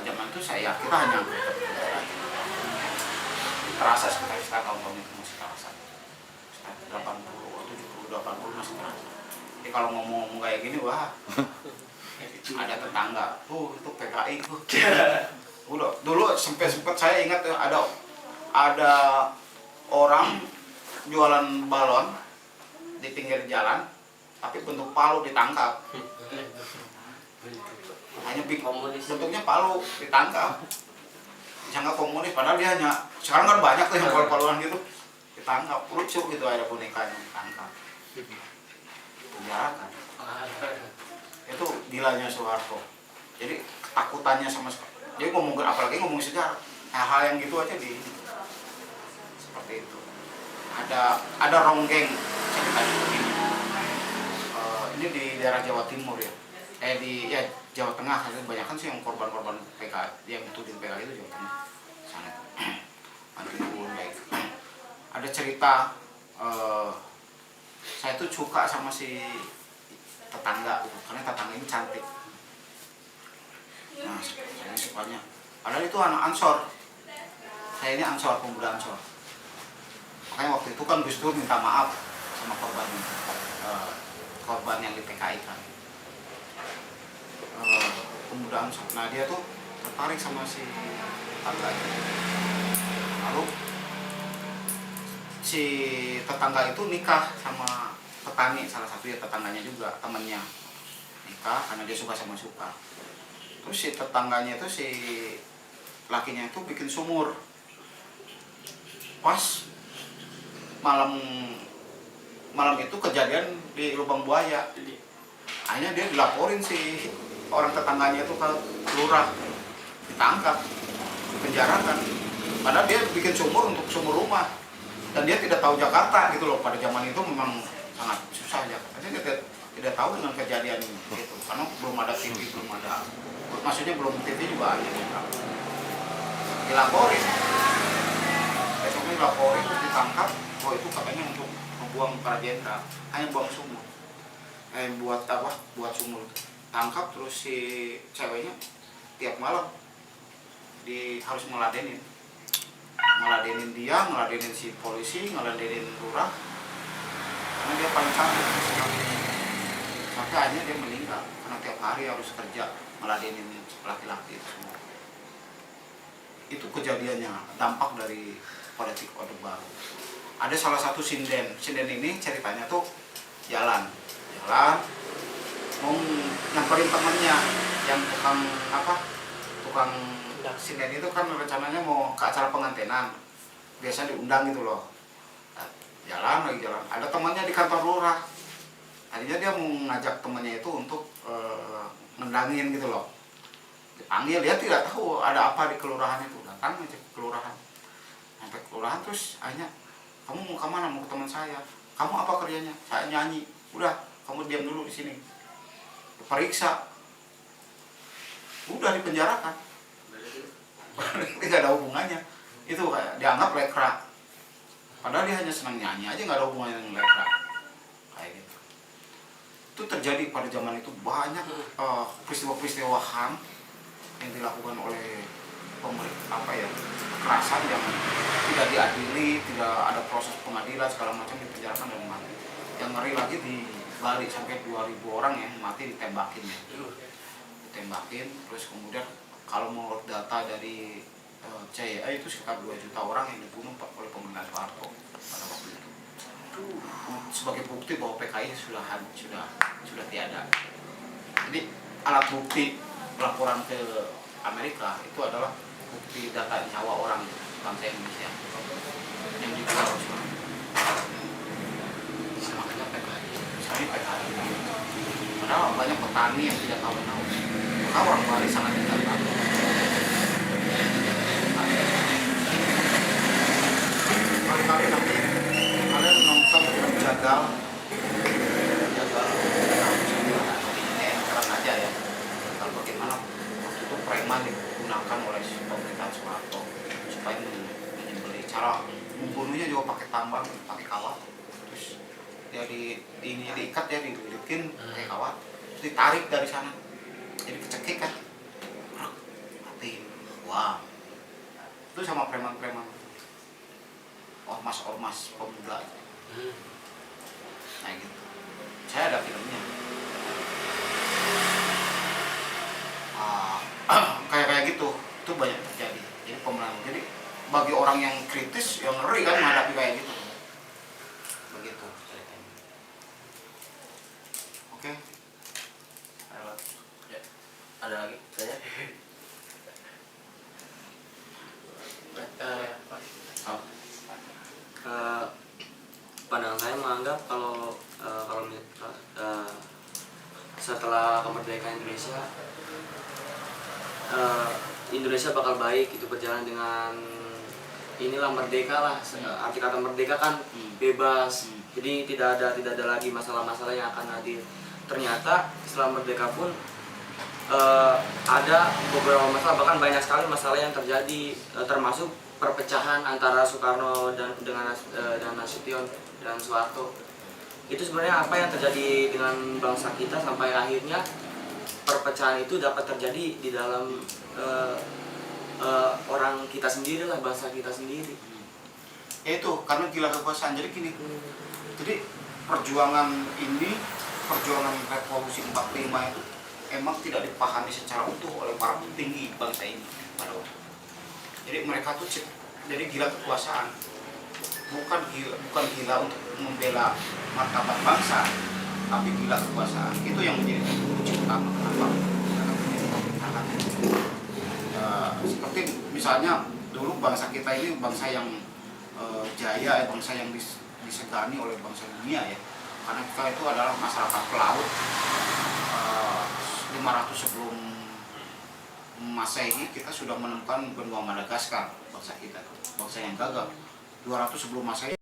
zaman itu kita hanya terasa sekitar tahun-tahun itu masih terasa, sekitar 80, 70, 80 masih terasa. Jadi kalau ngomong kayak gini, wah ada tetangga, itu PKI tuh. Dulu sempat saya ingat ada orang jualan balon di pinggir jalan, tapi bentuk palu, ditangkap. Hanya bentuknya palu, ditangkap. Disangka komunis, padahal dia sekarang kan banyak tuh yang palu-paluan gitu, ditangkap. Lucu gitu, ada bonekanya ditangkap. penjarakan. Itu gilanya Soeharto. Jadi ketakutannya sama jadi apalagi ngomong sejarah, hal-hal yang gitu aja seperti itu. Ada ronggeng cerita ini. Ini di daerah Jawa Timur ya. Jawa Tengah, kebanyakan sih yang korban-korban PKI yang dituding PKI itu Jawa Tengah sana. Ada cerita saya tuh suka sama si tetangga gitu, karena tetangga ini cantik. Nah, saya sukanya. Padahal itu anak Ansor. Saya ini Ansor, pemuda Ansor. Makanya waktu itu kan Gus Dur minta maaf sama korban yang di PKI kan. Pemuda Ansor. Nah, dia tuh tertarik sama si tetangganya. Lalu si tetangga itu nikah sama petani, salah satu ya tetangganya juga, temennya nikah karena dia suka. Terus si tetangganya itu, si lakinya itu bikin sumur. Pas malam itu kejadian di lubang buaya. Akhirnya dia dilaporin si orang tetangganya itu ke lurah, ditangkap, dipenjarakan. Padahal dia bikin sumur untuk sumur rumah. Dan dia tidak tahu Jakarta gitu loh, pada zaman itu memang sangat susah Jakarta. Dia tidak tahu dengan kejadian itu, karena belum ada TV, maksudnya belum TV juga ada. Dilaporin, besoknya dilaporin, ditangkap. Oh itu katanya untuk membuang Prajenderal, hanya buang sumur, buat sumur. Tangkap, terus si ceweknya tiap malam harus ngeladenin dia, ngeladenin si polisi, ngeladenin lurah, karena dia paling cantik sampai akhirnya dia meninggal karena tiap hari harus kerja ngeladenin laki-laki itu semua. Itu kejadiannya, dampak dari politik Orde Baru. Ada salah satu sinden ini ceritanya tuh jalan mau nyamperin temennya yang tukang sinden itu kan rencananya mau ke acara pengantinan, biasa diundang gitu loh. Jalan, ada temannya di kantor lurah. Akhirnya dia mau ngajak temannya itu untuk ngendangin gitu loh. Dipanggil, dia tidak tahu ada apa di kelurahan itu, datang aja ke kelurahan. Sampai kelurahan terus akhirnya, kamu mau kemana? Mau ke teman saya. Kamu apa kerjanya? Saya nyanyi. Udah, kamu diam dulu di sini. Periksa. Udah dipenjarakan. Tidak ada hubungannya. Itu kayak dianggap lekra. Padahal dia hanya senang nyanyi aja, nggak ada hubungannya dengan lekra. Kayak gitu. Itu terjadi pada zaman itu banyak peristiwa-peristiwa HAM yang dilakukan oleh pemerintah, kekerasan yang tidak diadili, tidak ada proses pengadilan segala macam, dipenjarakan dan mati. Yang ngeri lagi di Bali sampai 2.000 orang yang mati ditembakin ya. Ditembakin, terus kemudian kalau menurut data dari CIA itu sekitar 2 juta orang yang dibunuh oleh pemerintahan Soeharto pada waktu itu. Sebagai bukti bahwa PKI sudah tiada. Jadi alat bukti laporan ke Amerika itu adalah bukti data nyawa orang bangsa Indonesia yang dijual oleh Soeharto. Makanya PKI. Padahal banyak petani yang tidak tahu. Maka orang Bali sangat tidak tahu. Kali nanti kalian nonton film Jagal terang aja ya, kalau bagaimana waktu itu preman digunakan oleh pemerintahan Soeharto supaya menyembelih. Cara membunuhnya juga pakai tambang, pakai kawat, terus dia diikat, dia dililitin pakai kawat, terus ditarik dari sana, jadi kecekik kan, mati. Wah, itu sama preman-preman, ormas pemuda. Nah gitu. Saya ada filmnya. Kayak gitu, itu banyak terjadi. Jadi pemenang. Jadi bagi orang yang kritis, yang ngeri kan menghadapi kayak gitu. Begitu ceritanya. Oke. Ya. Ada lagi tanya? Pandangan saya menganggap kalau setelah kemerdekaan Indonesia, Indonesia bakal baik, itu berjalan dengan inilah merdeka lah. Arti kata merdeka kan bebas, jadi tidak ada lagi masalah-masalah yang akan hadir. Ternyata setelah merdeka pun ada beberapa masalah, bahkan banyak sekali masalah yang terjadi, termasuk perpecahan antara Soekarno dengan Nasution dan Soeharto. Itu sebenarnya apa yang terjadi dengan bangsa kita sampai akhirnya perpecahan itu dapat terjadi di dalam orang kita sendiri lah, bangsa kita sendiri. Ya itu karena gila kekuasaan. Jadi gini, jadi perjuangan revolusi 45 itu emang tidak dipahami secara utuh oleh para petinggi bangsa ini pada waktu. Jadi mereka tuh jadi gila kekuasaan, bukan gila untuk membela martabat bangsa, tapi gila kekuasaan. Itu yang menjadi kunci utama kenapa mereka menjadi pemerintahan. Seperti misalnya dulu bangsa kita ini bangsa yang jaya, bangsa yang disegani oleh bangsa dunia ya, karena kita itu adalah masyarakat pelaut. 500 sebelum Masehi kita sudah menemukan benua Madagaskar, bangsa kita, bangsa yang gagah. 200 sebelum Masehi